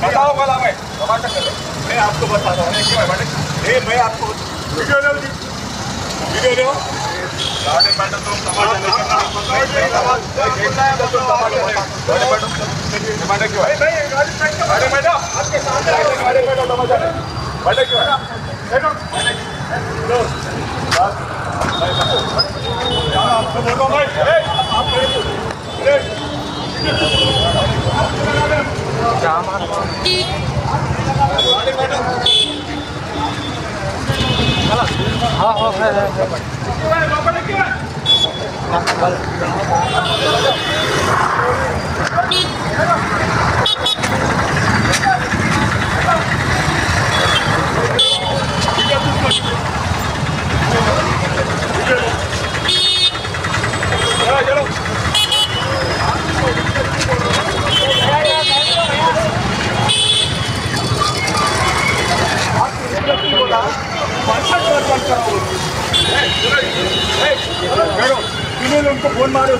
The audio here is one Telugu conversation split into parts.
बताओ वाला मैं आपको बताता हूँ मैं आपको वीडियो लो गाड़ी मैडम तुम टमाटर क्यों है गाड़ी मैडम आपके सामने गाड़ी मैडम टमाटर क्यों है आपको बोलो भाई आप उनको फोन मारो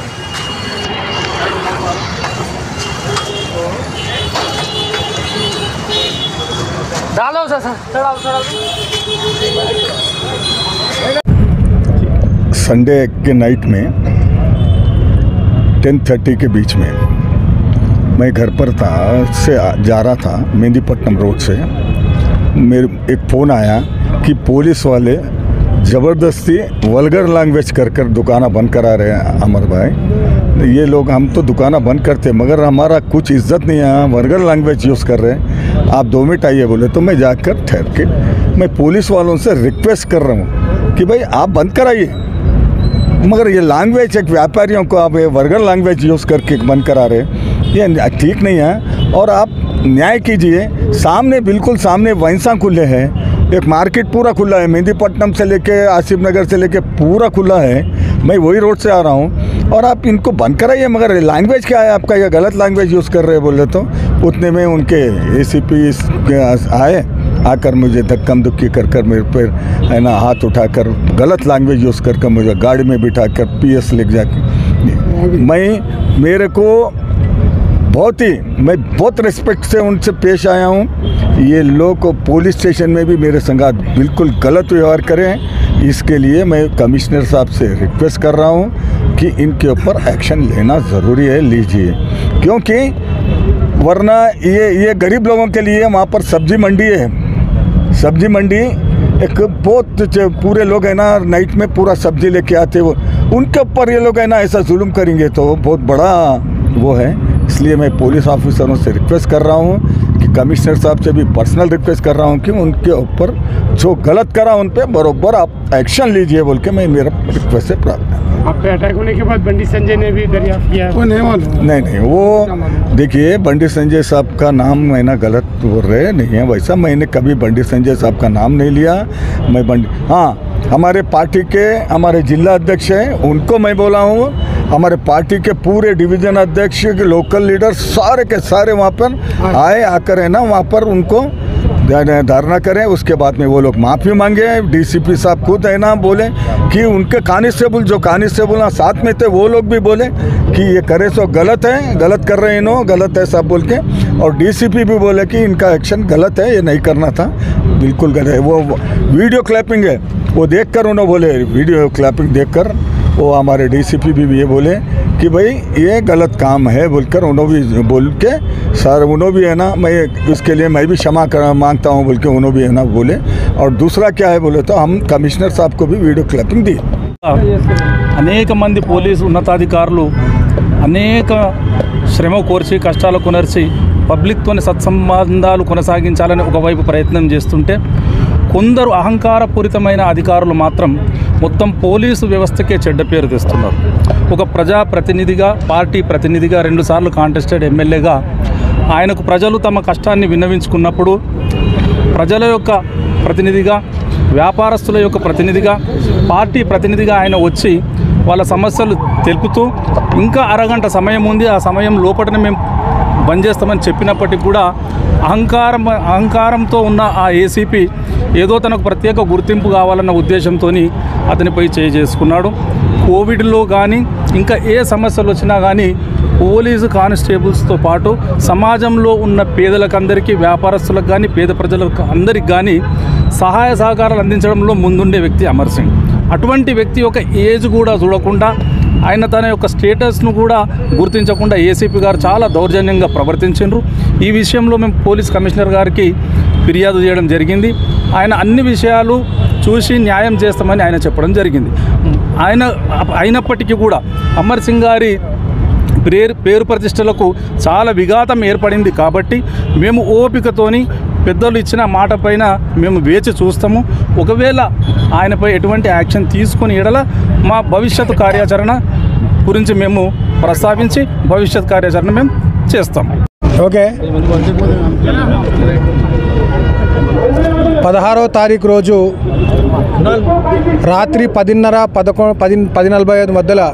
डालो सर चढ़ाओ संडे के नाइट में 10:30 के बीच में मैं घर पर था से जा रहा था मेहंदीपट्टनम रोड से मेरे एक फ़ोन आया कि पुलिस वाले ज़बरदस्ती वल्गर लैंग्वेज कर दुकाना बंद करा रहे हैं अमर भाई। ये लोग हम तो दुकाना बंद करते मगर हमारा कुछ इज्जत नहीं है, वल्गर लैंग्वेज यूज़ कर रहे हैं। आप 2 मिनट आइए बोले तो मैं जाकर ठहर के मैं पुलिस वालों से रिक्वेस्ट कर रहा हूँ कि भाई आप बंद कराइए, मगर ये लैंग्वेज एक व्यापारियों को आप ये वल्गर लैंग्वेज यूज़ करके बंद करा रहे, ये ठीक नहीं है। और आप न्याय कीजिए। सामने बिल्कुल सामने वैंसा खुले हैं, एक मार्केट पूरा खुला है, मेहंदीपट्टनम से लेके आसिफ नगर से लेके पूरा खुला है। मैं वही रोड से आ रहा हूँ और आप इनको बंद कराइए, मगर लैंग्वेज क्या है आपका, ये गलत लैंग्वेज यूज़ कर रहे बोले तो उतने में उनके ACP आए, आकर मुझे धक्कम धुक्की कर मेरे पर है ना हाथ उठाकर गलत लैंग्वेज यूज़ कर मुझे गाड़ी में बिठाकर PS ले जाके मेरे को मैं बहुत रिस्पेक्ट से उनसे पेश आया हूँ। ये लोग पुलिस स्टेशन में भी मेरे संगात बिल्कुल गलत व्यवहार करें, इसके लिए मैं कमिश्नर साहब से रिक्वेस्ट कर रहा हूँ कि इनके ऊपर एक्शन लेना ज़रूरी है, लीजिए, क्योंकि वरना ये गरीब लोगों के लिए वहाँ पर सब्जी मंडी है, सब्जी मंडी एक बहुत पूरे लोग है ना नाइट में पूरा सब्जी लेके आते वो उनके ऊपर ये लोग है ना ऐसा जुल्म करेंगे तो बहुत बड़ा वो है। इसलिए मैं पुलिस ऑफिसरों से रिक्वेस्ट कर रहा हूँ कि कमिश्नर साहब से भी पर्सनल रिक्वेस्ट कर रहा हूँ कि उनके ऊपर जो गलत करा उन पे बरोबर आप एक्शन लीजिए बोल के मैं मेरा रिक्वेस्ट से प्रार्थना। आप पे अटैक होने के बाद बंडी संजय ने भी दरियाफ्त किया, वो नहीं मालूम? नहीं वो देखिए बंडी संजय साहब का नाम मैं ना गलत बोल रहे नहीं है, वैसा मैंने कभी बंडी संजय साहब का नाम नहीं लिया। मैं हमारे पार्टी के हमारे जिला अध्यक्ष हैं उनको मैं बोला हूँ, हमारे पार्टी के पूरे डिवीज़न अध्यक्ष लोकल लीडर सारे के सारे वहाँ पर आकर है ना वहाँ पर उनको धरना करें। उसके बाद में वो लोग माफ़ी मांगे। DCP साहब खुद है ना बोले कि उनके कानिस्टेबल जो कानिस्टेबल साथ में थे वो लोग भी बोले कि ये करे सो गलत है, गलत कर रहे हैं इन्हों, गलत है सब बोल के। और DCP भी बोले कि इनका एक्शन गलत है, ये नहीं करना था, बिल्कुल गलत है। वो वीडियो क्लिपिंग है वो देखकर उन्होंने बोले, वीडियो क्लिपिंग देखकर वो हमारे DCP भी ये बोले कि भाई ये गलत काम है बोलकर उन्होंने भी बोल के सर उन्होंने भी है ना मैं इसके लिए मैं भी क्षमा मांगता हूँ बोल के उन्होंने भी है ना बोले। और दूसरा क्या है बोले तो हम कमिश्नर साहब को भी वीडियो क्लिपिंग दी। అనేక మంది పోలీసు ఉన్నతాధికారులు అనేక శ్రమ కోర్చి కష్టాలు కొనర్చి పబ్లిక్తోని సత్సంబంధాలు కొనసాగించాలని ఒకవైపు ప్రయత్నం చేస్తుంటే కొందరు అహంకారపూరితమైన అధికారులు మాత్రం మొత్తం పోలీసు వ్యవస్థకే చెడ్డ పేరు తెస్తున్నారు. ఒక ప్రజాప్రతినిధిగా పార్టీ ప్రతినిధిగా 2 సార్లు కాంటెస్టెడ్ ఎమ్మెల్యేగా ఆయనకు ప్రజలు తమ కష్టాన్ని విన్నవించుకున్నప్పుడు ప్రజల యొక్క ప్రతినిధిగా వ్యాపారస్తుల యొక్క ప్రతినిధిగా పార్టీ ప్రతినిధిగా ఆయన వచ్చి వాళ్ళ సమస్యలు తెలుపుతూ ఇంకా అరగంట సమయం ఉంది, ఆ సమయం లోపలనే మేము బంద్ చేస్తామని చెప్పినప్పటికీ కూడా అహంకారంతో ఉన్న ఆ ACP ఏదో తనకు ప్రత్యేక గుర్తింపు కావాలన్న ఉద్దేశంతో అతనిపై చేసుకున్నాడు. కోవిడ్లో కానీ ఇంకా ఏ సమస్యలు వచ్చినా కానీ పోలీసు కానిస్టేబుల్స్తో పాటు సమాజంలో ఉన్న పేదలకందరికీ, వ్యాపారస్తులకు కానీ, పేద ప్రజలకు అందరికి కానీ సహాయ సహకారాలు అందించడంలో ముందుండే వ్యక్తి అమర్ సింగ్. అటువంటి వ్యక్తి యొక్క ఏజ్ కూడా చూడకుండా, ఆయన తన యొక్క స్టేటస్ను కూడా గుర్తించకుండా ఏసీపీ గారు చాలా దౌర్జన్యంగా ప్రవర్తించారు. ఈ విషయంలో మేము పోలీస్ కమిషనర్ గారికి ఫిర్యాదు చేయడం జరిగింది. ఆయన అన్ని విషయాలు చూసి న్యాయం చేస్తామని ఆయన చెప్పడం జరిగింది. అయినప్పటికీ కూడా అమర్ సింగ్ గారి పేరు ప్రతిష్టలకు చాలా విఘాతం ఏర్పడింది. కాబట్టి మేము ఓపికతోని పెద్దలు ఇచ్చిన మాట పైన మేము వేచి చూస్తాము. ఒకవేళ ఆయనపై ఎటువంటి యాక్షన్ తీసుకుని ఎడల మా భవిష్యత్తు కార్యాచరణ గురించి మేము ప్రస్తావించి భవిష్యత్ కార్యాచరణ మేము చేస్తాం. ఓకే, 16వ తారీఖు రోజు రాత్రి 10:45 మధ్యలో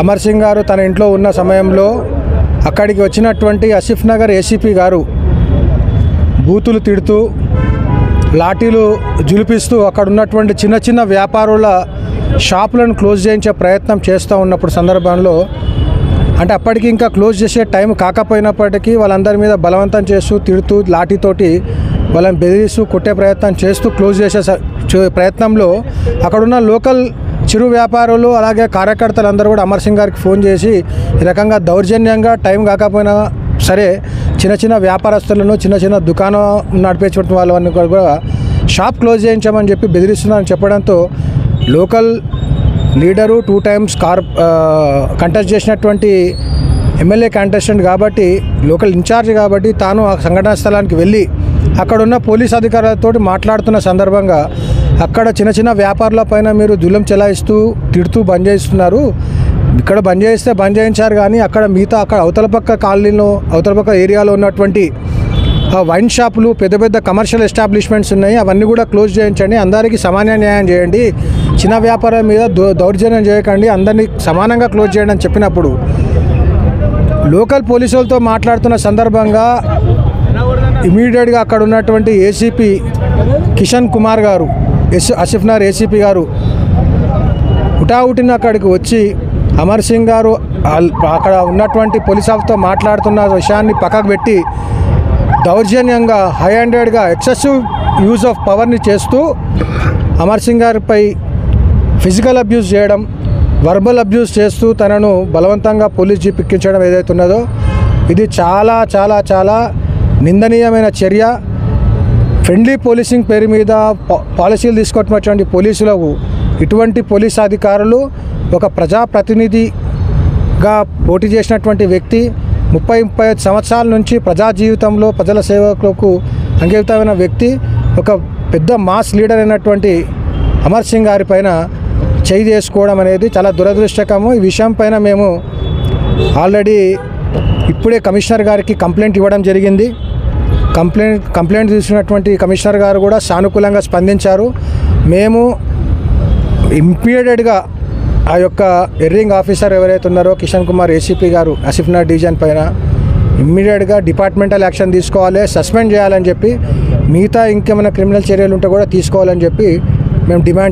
అమర్ సింగ్ గారు తన ఇంట్లో ఉన్న సమయంలో అక్కడికి వచ్చినటువంటి ఆసిఫ్ నగర్ ఏసీపీ గారు బూతులు తిడుతూ, లాఠీలు జులిపిస్తూ అక్కడ ఉన్నటువంటి చిన్న చిన్న వ్యాపారుల షాపులను క్లోజ్ చేయించే ప్రయత్నం చేస్తూ ఉన్నప్పుడు సందర్భంలో, అంటే అప్పటికి ఇంకా క్లోజ్ చేసే టైం కాకపోయినప్పటికీ వాళ్ళందరి మీద బలవంతం చేస్తూ, తిడుతూ, లాఠీతోటి వాళ్ళని బెదిరిస్తూ కొట్టే ప్రయత్నం చేస్తూ క్లోజ్ చేసే ప్రయత్నంలో అక్కడున్న లోకల్ చిరు వ్యాపారులు అలాగే కార్యకర్తలు అందరూ కూడా అమర్ సింగ్ గారికి ఫోన్ చేసి ఈ రకంగా దౌర్జన్యంగా టైం కాకపోయినా సరే చిన్న చిన్న వ్యాపారస్తులను, చిన్న చిన్న దుకాణం నడిపేటువంటి వాళ్ళని కూడా షాప్ క్లోజ్ చేయించామని చెప్పి బెదిరిస్తున్నారని చెప్పడంతో లోకల్ లీడరు 2 times కంటెస్ట్ చేసినటువంటి ఎమ్మెల్యే కంటెస్టెంట్ కాబట్టి, లోకల్ ఇన్ఛార్జ్ కాబట్టి తాను ఆ సంఘటనా స్థలానికి వెళ్ళి అక్కడున్న పోలీస్ అధికారులతో మాట్లాడుతున్న సందర్భంగా అక్కడ చిన్న చిన్న వ్యాపారుల పైన మీరు జులుం చెలాయిస్తూ, తిడుతూ బంద్ చేయిస్తున్నారు. ఇక్కడ బంద్ చేయిస్తే బంద్ చేయించారు, కానీ అక్కడ మిగతా అక్కడ అవతల పక్క కాలనీలో, అవతల పక్క ఏరియాలో ఉన్నటువంటి వైన్ షాపులు, పెద్ద పెద్ద కమర్షియల్ ఎస్టాబ్లిష్మెంట్స్ ఉన్నాయి, అవన్నీ కూడా క్లోజ్ చేయించండి. అందరికీ సమాన న్యాయం చేయండి. చిన్న వ్యాపారం మీద దౌర్జన్యం చేయకండి, అందరినీ సమానంగా క్లోజ్ చేయండి అని చెప్పినప్పుడు లోకల్ పోలీసులతో మాట్లాడుతున్న సందర్భంగా ఇమీడియట్గా అక్కడ ఉన్నటువంటి ఏసీపీ కిషన్ కుమార్ గారు, ఆసిఫ్ నగర్ ఏసీపీ గారు హుటాహుటిన అక్కడికి వచ్చి అమర్ సింగ్ గారు అక్కడ ఉన్నటువంటి పోలీస్ ఆఫీసర్తో మాట్లాడుతున్న విషయాన్ని పక్కకు పెట్టి దౌర్జన్యంగా, హై హ్యాండెడ్గా, ఎక్సెసివ్ యూజ్ ఆఫ్ పవర్ని చేస్తూ అమర్ సింగ్ గారిపై ఫిజికల్ అబ్యూస్ చేయడం, వర్బల్ అబ్యూస్ చేస్తూ తనను బలవంతంగా పోలీస్ జీప్ ఎక్కించడం ఏదైతే ఉన్నదో ఇది చాలా చాలా చాలా నిందనీయమైన చర్య. ఫ్రెండ్లీ పోలీసింగ్ పేరు మీద పాలసీలు తీసుకొచ్చినటువంటి పోలీసులకు ఇటువంటి పోలీస్ అధికారులు ఒక ప్రజాప్రతినిధిగా పోటీ చేసినటువంటి వ్యక్తి 30-35 సంవత్సరాల నుంచి ప్రజా జీవితంలో ప్రజల సేవకులకు అంకితమైన వ్యక్తి, ఒక పెద్ద మాస్ లీడర్ అయినటువంటి అమర్ సింగ్ గారి పైన చేయి చేసుకోవడం అనేది చాలా దురదృష్టకరము. ఈ విషయం పైన మేము ఆల్రెడీ ఇప్పుడే కమిషనర్ గారికి కంప్లైంట్ ఇవ్వడం జరిగింది. కంప్లైంట్ తీసుకున్నటువంటి కమిషనర్ గారు కూడా సానుకూలంగా స్పందించారు. మేము ఇమ్మీడియట్గా ఆ యొక్క ఎర్రింగ్ ఆఫీసర్ ఎవరైతే ఉన్నారో కిషన్ కుమార్ ఏసీపీ గారు ఆసిఫ్ నగర్ డివిజన్ పైన ఇమ్మీడియట్గా డిపార్ట్మెంటల్ యాక్షన్ తీసుకోవాలి, సస్పెండ్ చేయాలని చెప్పి, మిగతా ఇంకేమైనా క్రిమినల్ చర్యలు ఉంటే కూడా తీసుకోవాలని చెప్పి మేము డిమాండ్